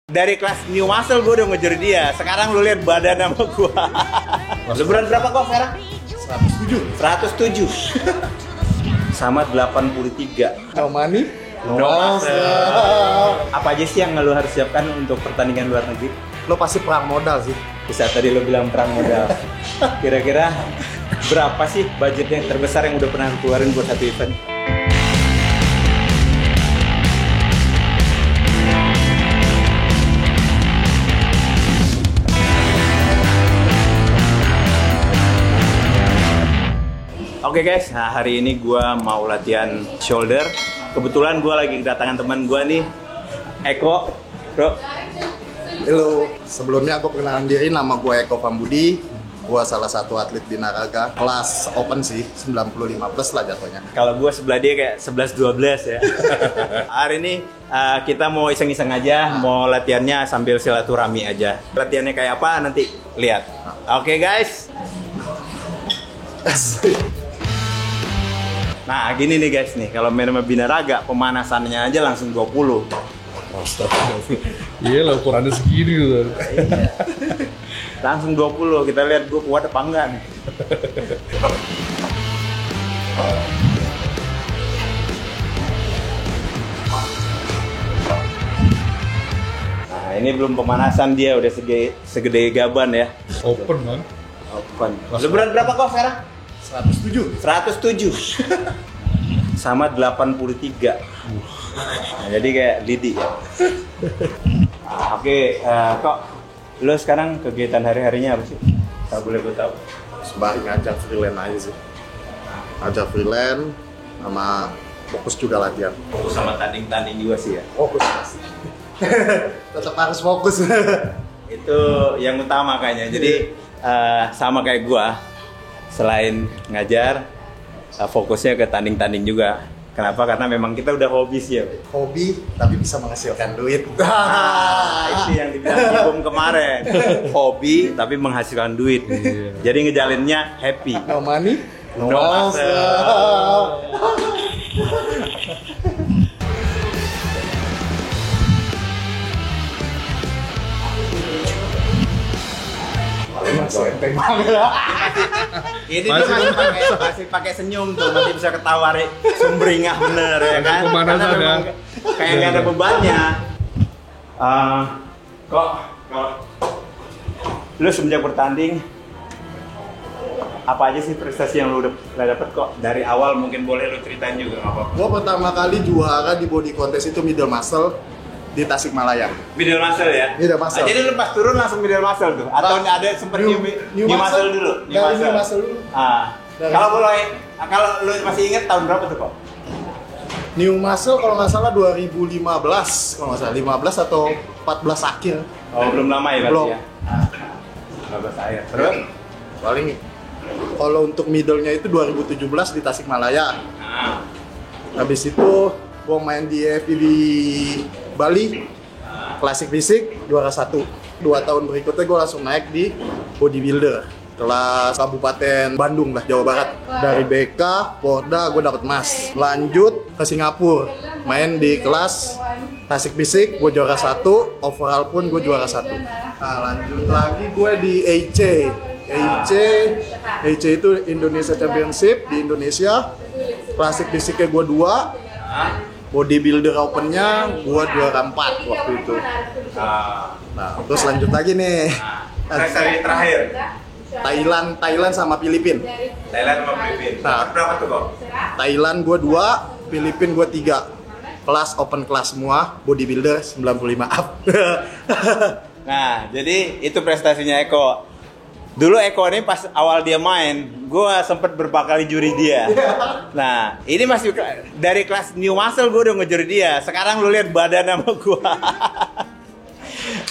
Dari kelas new muscle gue udah ngejar dia. Sekarang lu lihat badan sama gue. Lu berat berapa kok sekarang? 107. 107. Sama 83. No money, no muscle. Apa aja sih yang lu harus siapkan untuk pertandingan luar negeri? lo pasti perang modal sih. Bisa tadi lu bilang perang modal. Kira-kira berapa sih budget yang terbesar yang udah pernah keluarin buat satu event? Oke guys, nah hari ini gue mau latihan shoulder. Kebetulan gue lagi kedatangan teman gue nih, Eko, bro. Halo, sebelumnya aku perkenalan diri, nama gue Eko Pambudi. Gue salah satu atlet binaraga, kelas open sih, 95 plus lah jatuhnya. Kalau gue sebelah dia kayak 11-12 ya. Hari ini kita mau iseng-iseng aja, mau latihannya sambil silaturahmi aja. Latihannya kayak apa nanti lihat. Oke guys. Nah gini nih guys nih, kalau main sama binaraga pemanasannya aja langsung 20. Iya lah ukurannya segini gitu. Iya. Langsung 20, kita lihat gue kuat apa enggak nih. Nah ini belum pemanasan dia, udah segede gaban ya. Open kan? Open. Lu berat berapa kok sekarang? 107. 107. Sama 83. Nah, jadi kayak Lidi ya. Oke, kok lo sekarang kegiatan hari-harinya apa sih? Tak boleh gue tahu. Sembari ngajak freelance aja sih. Ngajak freelance sama fokus juga latihan. Fokus sama tanding-tanding juga sih ya. Fokus. Tetap harus fokus. Itu yang utama kayaknya. Jadi sama kayak gua, selain ngajar, fokusnya ke tanding-tanding juga. Kenapa? Karena memang kita udah hobi sih ya. Hobi tapi bisa menghasilkan duit. Itu yang dibilang Ibum kemarin. Hobi tapi menghasilkan duit. Jadi ngejalinnya happy. No money, No muscle. Enteng banget. Ini tuh masih pakai senyum tuh, masih bisa ketawa sumringah bener ya kan? Pemanasan karena memang ya. kayak nggak ada bebannya. Kok lu semenjak bertanding apa aja sih prestasi yang lu udah dapet kok dari awal? Mungkin boleh lu ceritain juga nggak apa-apa. Gue pertama kali juara di body contest itu middle muscle di Tasikmalaya. Middle muscle ya? Middle muscle. Jadi lu pas turun langsung middle muscle tuh? Atau ada sempet new muscle dulu? New muscle dulu. Kalau lu masih inget tahun berapa tuh kok? New muscle kalau nggak salah 2015, kalau nggak salah 15 atau 14 akhir. Oh belum lama ya berarti Belum. ya? 15 akhir. Terus? Paling kalau untuk middle-nya itu 2017 di Tasikmalaya. Nah. Habis itu gua main di EFI di Bali, klasik fisik juara 1. 2 tahun berikutnya gue langsung naik di bodybuilder kelas Kabupaten Bandung lah, Jawa Barat. Dari BK, Porda gue dapet emas. Lanjut ke Singapura, main di kelas klasik fisik, gue juara 1. Overall pun gue juara 1. Nah, lanjut lagi gue di EIC. EIC itu Indonesia Championship di Indonesia. Klasik fisiknya gue 2. Bodybuilder Open-nya gua juara 4 waktu itu. Nah, terus lanjut lagi nih. Seri terakhir Thailand sama Filipina. Thailand sama Filipina. Nah, berapa tuh kok? Thailand gua 2, Filipina gua 3. Kelas open kelas semua, bodybuilder 95 up. Nah, jadi itu prestasinya Eko. Dulu Eko ini pas awal dia main, gue sempet beberapa kali juri dia. Nah, ini masih dari kelas new muscle gue udah ngejar dia. Sekarang lu lihat badan sama gue.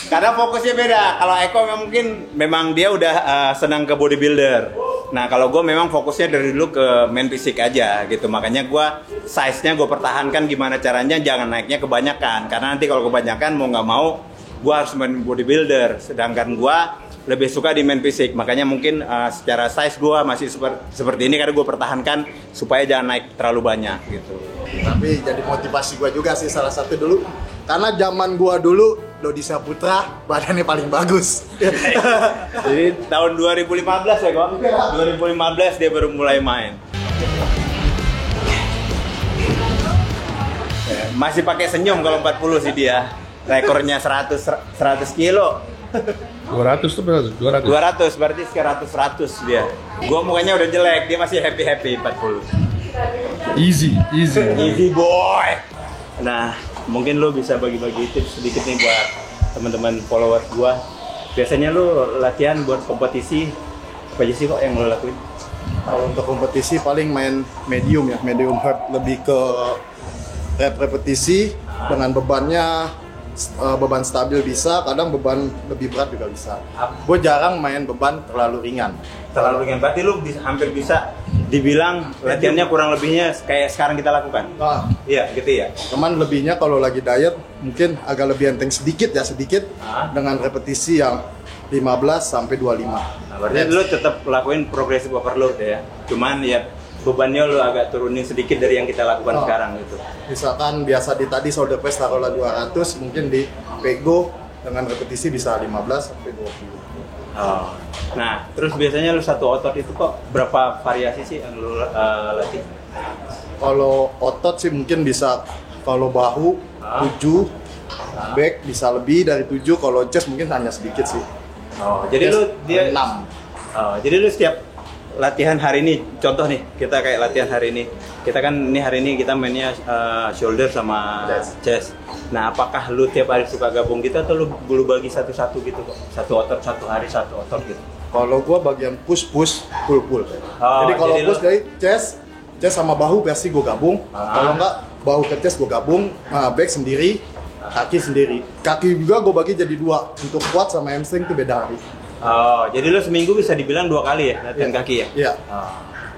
Karena fokusnya beda. Kalau Eko mungkin memang dia udah senang ke bodybuilder. Nah, kalau gue memang fokusnya dari dulu ke main fisik aja gitu. Makanya gue size-nya gue pertahankan gimana caranya jangan naiknya kebanyakan. Karena nanti kalau kebanyakan mau nggak mau gue harus main bodybuilder. Sedangkan gue lebih suka di main fisik, makanya mungkin secara size gue masih seperti ini karena gue pertahankan supaya jangan naik terlalu banyak gitu. Tapi jadi motivasi gue juga sih salah satu dulu, karena zaman gue dulu Dodi Saputra badannya paling bagus. Jadi tahun 2015 ya kok? 2015 dia baru mulai main. Masih pakai senyum kalau 40 sih dia. Rekornya 100 kilo. 200 tuh berapa? 200. 200 berarti sekarang 100 dia. Gua mukanya udah jelek, dia masih happy 40. Easy. Easy boy. Nah, mungkin lu bisa bagi-bagi tips sedikit nih buat teman-teman followers gua. Biasanya lu latihan buat kompetisi apa aja sih kok yang lu lakuin? Kalau untuk kompetisi paling main medium ya, medium hard, lebih ke repetisi dengan beban stabil bisa, kadang beban lebih berat juga bisa. Gue jarang main beban terlalu ringan. Terlalu ringan, berarti lu hampir bisa dibilang latihannya kurang lebihnya kayak sekarang kita lakukan. Nah, Iya, gitu ya. cuman lebihnya kalau lagi diet mungkin agak lebih enteng sedikit dengan repetisi yang 15 sampai 25. Nah, berarti lu tetap lakuin progressive overload ya. Cuman ya bebannya lu agak turunin sedikit dari yang kita lakukan sekarang gitu. Misalkan biasa tadi shoulder press taruhlah 200, mungkin di pego dengan repetisi bisa 15 sampai 20. Oh. Nah, terus biasanya lu satu otot itu kok berapa variasi sih yang lu latih? Kalau otot sih mungkin bisa, kalau bahu 7, back bisa lebih dari 7, kalau chest mungkin hanya sedikit sih. Oh, jadi lu dia 6. Oh, jadi lu setiap latihan hari ini, contoh nih, kita kayak latihan hari ini. Kita kan ini hari ini kita mainnya shoulder sama chest. Nah, apakah lu tiap hari suka gabung gitu atau lu bagi satu-satu gitu kok? Satu otot satu hari, satu otot gitu. Kalau gua bagian push, pull. Oh, Jadi kalau jadi push dari chest sama bahu pasti gua gabung. Kalau enggak, bahu ke chest gua gabung, back sendiri, kaki sendiri. Kaki juga gua bagi jadi 2. Untuk quad sama hamstring itu beda hari. Oh, jadi lu seminggu bisa dibilang 2 kali ya latihan kaki ya? Iya. Oh.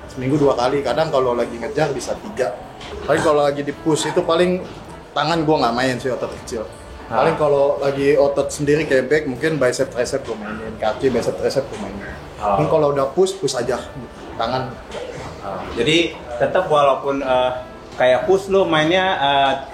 Seminggu 2 kali. Kadang kalau lagi ngejar bisa 3. Paling kalau lagi di push itu paling tangan gua nggak main sih, otot kecil. Paling kalau lagi otot sendiri kayak back mungkin bicep tricep gua mainin, kaki bicep tricep gua mainin. Mungkin kalau udah push aja tangan. Jadi tetap walaupun kayak push lu mainnya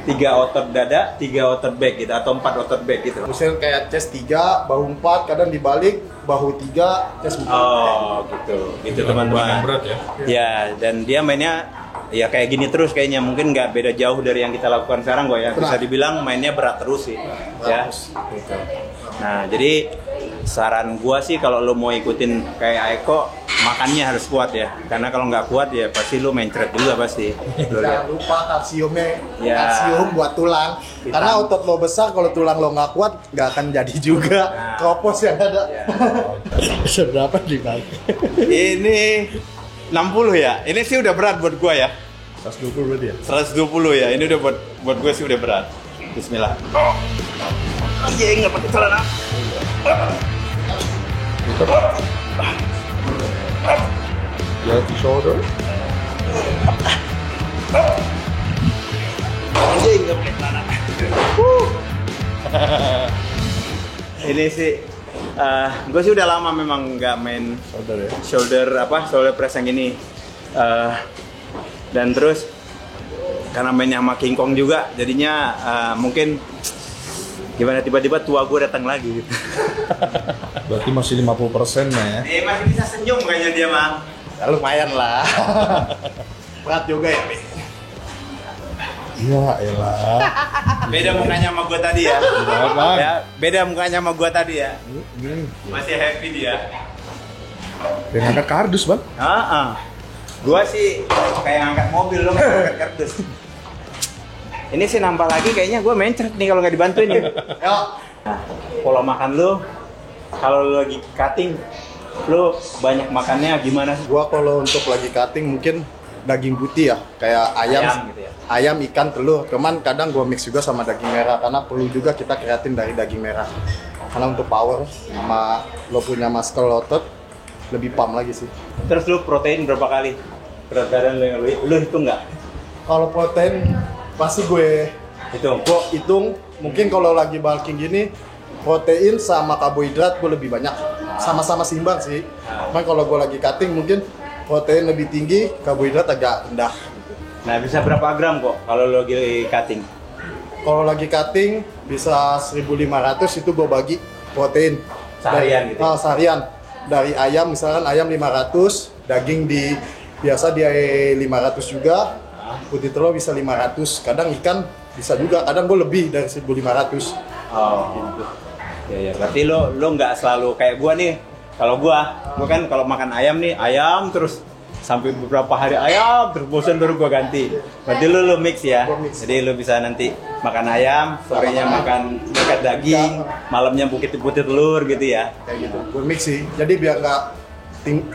3 otot dada, 3 otot back gitu atau 4 otot back gitu. Misalnya kayak chest 3, bahu 4, kadang dibalik, bahu 3, chest 4. Oh, gitu. Gitu teman-teman. Berat ya. Ya, dan dia mainnya ya kayak gini terus kayaknya, mungkin nggak beda jauh dari yang kita lakukan sekarang kok ya. Bisa dibilang mainnya berat terus sih. Ya. Gitu. Nah, jadi saran gua sih kalau lu mau ikutin kayak Eko, makannya harus kuat ya. Karena kalau nggak kuat ya pasti lu mencret juga pasti. Lu lihat. Jangan lupa kalsiumnya, Ya. kalsium buat tulang. Karena otot lo besar, kalau tulang lo nggak kuat, nggak akan jadi juga. Nah. Kropos yang ada. Ya. Seberapa di bang? Ini 60 ya. Ini sih udah berat buat gua ya. 120 berarti ya? 120 ya. Ini udah buat gue sih udah berat. Bismillah. Iya, nggak pakai celana. Ya, di shoulder. Iya, nggak pakai celana. Ini sih, gue sih udah lama memang nggak main Shoulder ya. shoulder press yang ini. Dan terus karena mainnya sama King Kong juga, jadinya mungkin gimana tiba-tiba tua gue datang lagi gitu. Berarti masih 50% ya. Masih bisa senyum kayaknya dia, Mang. Ya, lumayan lah. Berat juga ya, Pi? Ya elah. Beda mukanya sama gue tadi ya. Bang. Ya, beda mukanya sama gue tadi ya. Ini Masih happy dia. dengan angkat kardus, Bang. Gua sih kayak ngangkat mobil lo ngangkat kardus. Ini sih nambah lagi kayaknya gua mencret nih kalau nggak dibantuin nih. Yuk. Nah, pola makan lu kalau lu lagi cutting, lu banyak makannya gimana sih? Gua kalau untuk lagi cutting mungkin daging putih ya, kayak ayam Gitu ya. ayam, ikan, telur. Cuman kadang gua mix juga sama daging merah karena perlu juga kita kreatin dari daging merah. Karena untuk power sama lo punya muscle otot lebih pump lagi sih. Terus lu protein berapa kali? Berat badan lu hitung nggak? Kalau protein pasti gue Hitung. hitung. Mungkin kalau lagi bulking gini protein sama karbohidrat gue lebih banyak. Sama-sama seimbang sih. Cuman kalau gue lagi cutting mungkin protein lebih tinggi, karbohidrat agak rendah. Nah, bisa berapa gram kok kalau lu lagi cutting? Kalau lagi cutting bisa 1.500 itu gue bagi protein. Seharian gitu? Seharian. Dari ayam, misalkan ayam 500, daging biasa dia 500 juga, putih telur bisa 500, kadang ikan bisa juga, kadang gue lebih dari 1.500. Oh, gitu. Ya, berarti lo nggak selalu kayak gua nih. Kalau gua kan kalau makan ayam nih, ayam terus sampai beberapa hari ayam terus bosan baru gua ganti. Berarti lo mix ya. Gua mix. Jadi lo bisa nanti makan ayam, sorenya makan dekat daging, malamnya putih telur gitu ya. Kayak gitu. Gue mix sih. Jadi biar nggak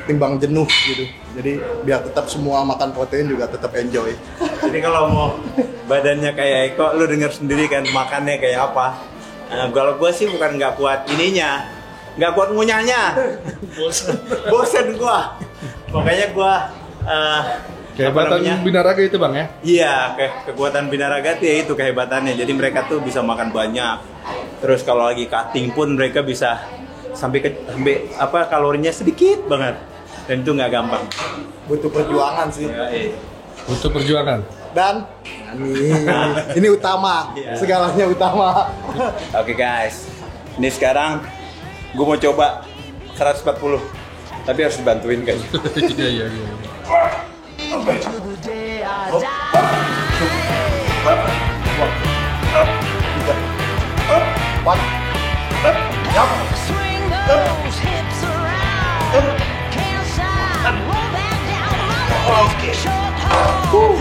timbang jenuh gitu. Jadi biar tetap semua makan protein juga tetap enjoy. Jadi kalau mau badannya kayak Eko, lo denger sendiri kan makannya kayak apa. Kalau gue sih bukan nggak kuat ininya, nggak kuat ngunyahnya, bosen gue. Makanya gue Kehebatan binaraga itu bang ya? Iya, kekuatan binaraga itu ya itu kehebatannya. Jadi mereka tuh bisa makan banyak. Terus kalau lagi cutting pun mereka bisa sampai kalorinya sedikit banget. Dan itu nggak gampang. Butuh perjuangan sih. Ya, Butuh perjuangan. Dan ini utama, segalanya utama. Oke guys, ini sekarang gue mau coba 140, tapi harus dibantuin kan. Iya. Swing those hips around. Can't stop. Roll that down. My short haul.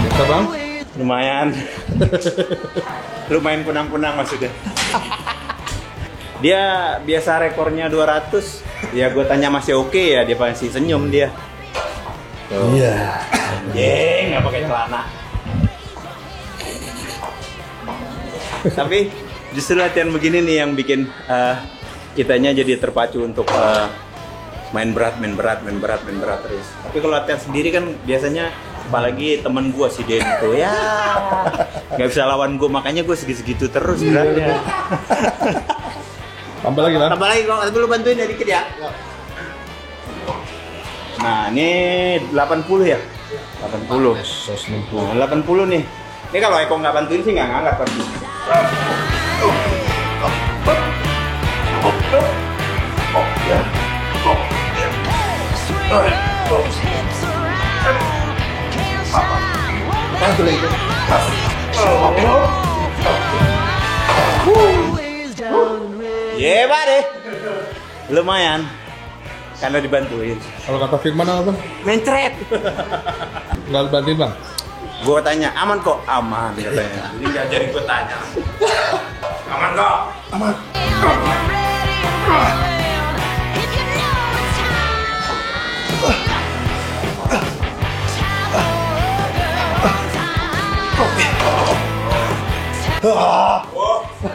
Bisa bang? Lumayan. Lumayan kunang-kunang maksudnya. Dia biasa rekornya 200. Ya gue tanya masih oke ya, dia pasti senyum dia. Iya. Nggak pakai celana. Tapi justru latihan begini nih yang bikin kitanya jadi terpacu untuk main berat terus. Tapi kalau latihan sendiri kan biasanya, apalagi temen gue si Den tuh ya nggak bisa lawan gue, makanya gue segitu terus beratnya. Tambah lagi bang? Tambah lagi kok, tapi lu bantuin ya dikit ya. Nah ini 80 ya? 80. 80 nih. Ini kalau Eko nggak bantuin sih nggak ngangkat pasti. Hebat deh. Lumayan. Karena dibantuin. Kalau kata Firman apa bang? Mencret. Nggak bantuin bang? Gue tanya, aman kok? Aman katanya. Jadi nggak jadi gue tanya. Aman kok? Aman.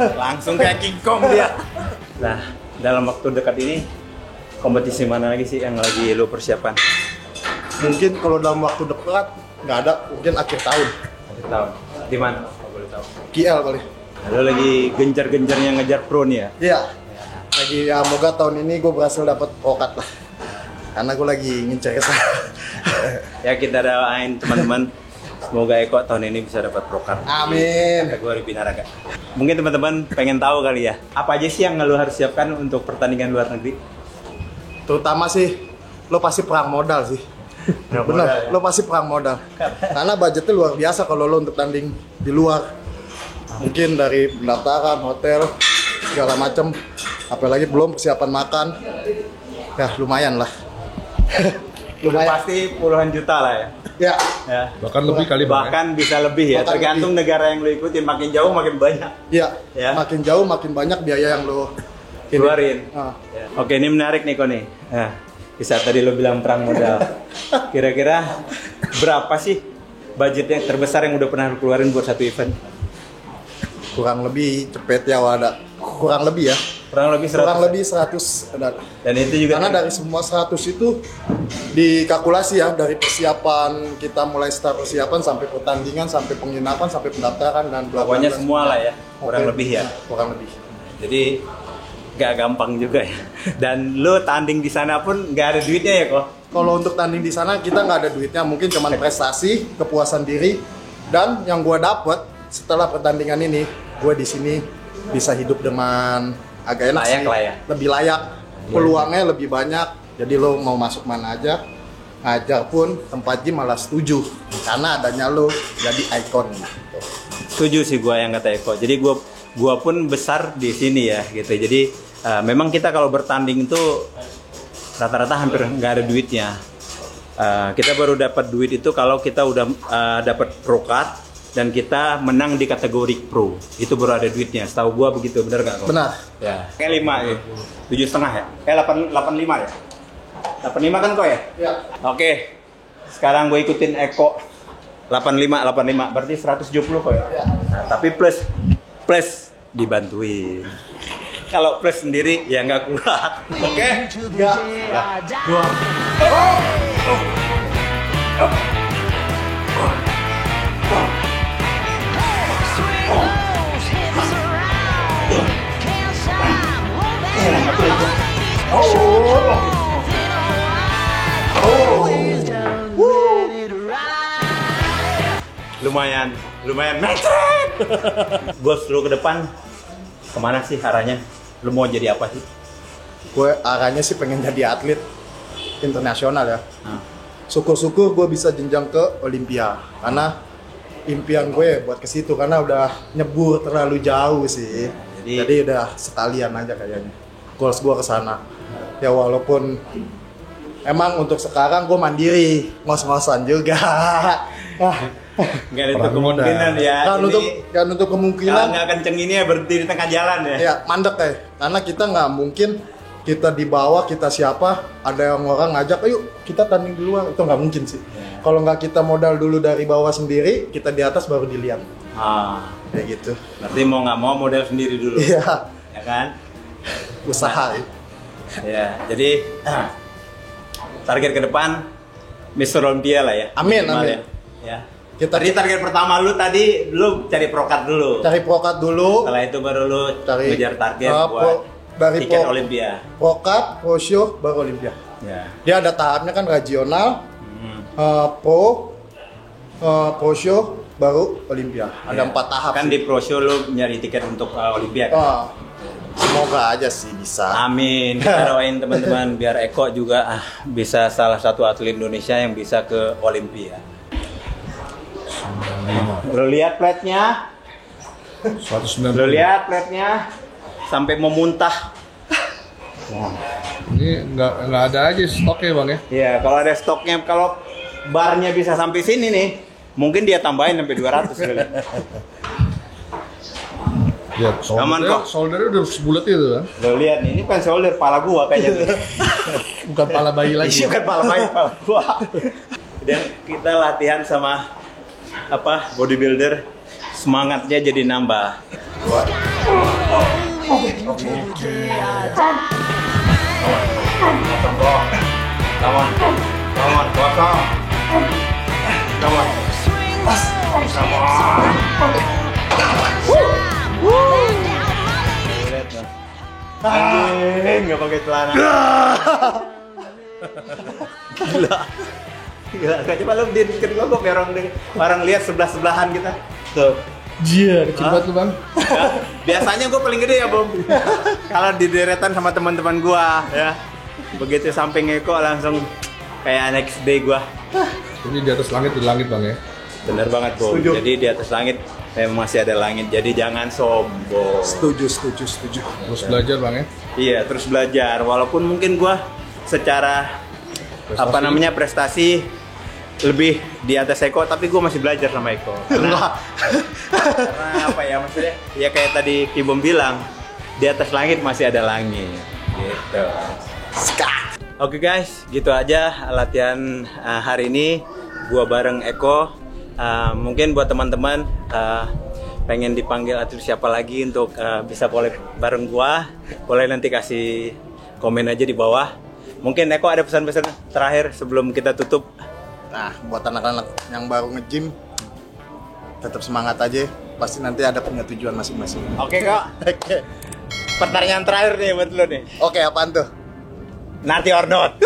Langsung kayak King Kong dia. Nah, dalam waktu dekat ini kompetisi mana lagi sih yang lagi lo persiapan? Mungkin kalau dalam waktu dekat nggak ada, mungkin akhir tahun. Akhir tahun. Di mana? Kalau boleh tahu. KL kali. Lo lagi gencar-gencarnya ngejar pro nih ya? Iya. Lagi ya, moga tahun ini gue berhasil dapat okat lah. Karena gue lagi ngincer ke sana. Ya kita doain teman-teman. Semoga Eko tahun ini bisa dapat pro card. Amin. Kategori binaraga. Mungkin teman-teman pengen tahu kali ya, apa aja sih yang lo harus siapkan untuk pertandingan luar negeri? Terutama sih, lo pasti perang modal sih. Perang Bener, modal, ya? lo pasti perang modal. Karena budgetnya luar biasa kalau lo untuk tanding di luar. Mungkin dari pendaftaran, hotel, segala macem. Apalagi belum persiapan makan. Ya lumayan lah. Lumayan. Pasti puluhan juta lah ya. Ya, Ya. Bahkan lebih kali bang? Bahkan bisa lebih ya, Bahkan tergantung negara yang lo ikutin, makin jauh makin banyak ya. Ya. Makin jauh makin banyak biaya yang lo keluarin. Ah. Ya. Oke, ini menarik nih Koni. Nah, bisa tadi lo bilang perang modal. Kira-kira berapa sih budget yang terbesar yang udah pernah lo keluarin buat satu event? Kurang lebih cepet ya ada. Kurang lebih ya. Kurang lebih 100. Kurang lebih 100 ada. Dan itu juga Karena dari semua 100 itu dikalkulasi ya, dari persiapan kita mulai start persiapan sampai pertandingan, sampai penginapan, sampai pendaftaran dan bla bla pokoknya bla. semua lah ya, kurang Oke. lebih ya. Kurang lebih. Jadi gak gampang juga ya. Dan lo tanding di sana pun gak ada duitnya ya kok. Kalau untuk tanding di sana kita nggak ada duitnya, mungkin cuman prestasi, kepuasan diri, dan yang gua dapet setelah pertandingan ini gue di sini bisa hidup dengan agak enak Layak sih, lah ya. lebih layak, peluangnya lebih banyak. Jadi lo mau masuk mana aja, ngajar pun tempat gym malah setuju karena adanya lo jadi ikon. Gitu. Setuju sih gua yang kata Eko. Jadi gua pun besar di sini ya gitu. Jadi memang kita kalau bertanding itu rata-rata hampir nggak ada duitnya. Kita baru dapat duit itu kalau kita udah dapat pro card dan kita menang di kategori pro. Itu baru ada duitnya. Setahu gua begitu, bener nggak? Benar. Ya. Kayak 5 ya. 7,5 ya. 85 ya. 85 kan kok ya? Ya. Oke. Sekarang gue ikutin Eko 85 berarti 170 kok ya. Nah, tapi plus dibantuin. Kalau plus sendiri ya nggak kuat. Oke? Ya. Dua. Swing those hips around. Can't stop. Roll back down. Ladies, show off in a while. Always down, ready to ride. Lumayan metrek. Goals lu ke depan kemana sih arahnya? Lu mau jadi apa sih? Gue arahnya sih pengen jadi atlet internasional ya. Nah. Syukur-syukur gue bisa jenjang ke Olympia karena impian gue buat ke situ karena udah nyebur terlalu jauh sih. Jadi udah sekalian aja kayaknya. Goals gue ke sana. Ya walaupun emang untuk sekarang gue mandiri, ngos-ngosan juga. Nggak ada itu Perang kemungkinan muda. ya. Kan untuk kemungkinan nggak kenceng ini ya berhenti di tengah jalan ya. ya mandek ya. Karena kita nggak mungkin kita di bawah, kita siapa, ada yang orang ngajak, ayo kita tanding di luar, itu nggak mungkin sih. Ya. Kalau nggak kita modal dulu dari bawah sendiri, kita di atas baru dilihat. Kayak gitu. Berarti mau nggak mau model sendiri dulu. Iya, Ya kan? usaha ya. Ya, jadi target ke depan Mr. Olympia lah ya. Amin, Minimal amin. Ya. Kita Tadi target pertama lu cari prokat dulu. cari prokat dulu, Setelah itu baru lu Cari, ngejar target buat dari tiket Olympia. prokat, pro show, baru Olympia. Ya. Dia ada tahapnya kan regional, pro show, baru Olympia. Ada 4 tahap. Kan sih. di pro show lu nyari tiket untuk Olympia kan? Semoga aja sih bisa. Amin. Kita doain teman-teman biar Eko juga bisa salah satu atlet Indonesia yang bisa ke Olympia. Lo lihat plate-nya? 190. Lo lihat plate-nya? Sampai mau muntah. Ini nggak ada aja stoknya bang ya? Iya, kalau ada stoknya, kalau barnya bisa sampai sini nih, mungkin dia tambahin sampai 200 kali. Ya, Aman kok. soldernya udah sebulat itu kan? Lo lihat nih, ini kan shoulder pala gua kayaknya. Bukan pala bayi lagi. Ini kan pala bayi, pala gua. Dan kita latihan sama bodybuilder, semangatnya jadi nambah. Come on, kosong. Come on. Lihat dong. Anjing, nggak pakai celana. Gila, coba lu di deket gua biar orang lihat sebelah-sebelahan kita. Tuh. Iya, kecil banget tuh bang. Ya, biasanya gue paling gede ya, Bom. Kalau di deretan sama teman-teman gua, ya. Begitu samping Eko langsung kayak next day gua. Ini di atas langit bang ya? Bener banget, Bom. Setuju. Jadi di atas langit memang masih ada langit. Jadi jangan sombong. Setuju. Terus belajar bang ya? Iya, terus belajar. Walaupun mungkin gua secara prestasi lebih di atas Eko, tapi gue masih belajar sama Eko. Karena apa ya, maksudnya ya kayak tadi Kibom bilang, di atas langit masih ada langit gitu. Oke guys, gitu aja latihan hari ini gua bareng Eko. Mungkin buat teman-teman pengen dipanggil atlet siapa lagi untuk bisa boleh bareng gua, boleh nanti kasih komen aja di bawah. Mungkin Eko ada pesan-pesan terakhir sebelum kita tutup. Nah, buat anak-anak yang baru nge-gym, tetap semangat aja. Pasti nanti ada punya tujuan masing-masing. Oke kok. Oke. Pertanyaan terakhir nih buat lo nih. Oke, apaan tuh? Nati or not?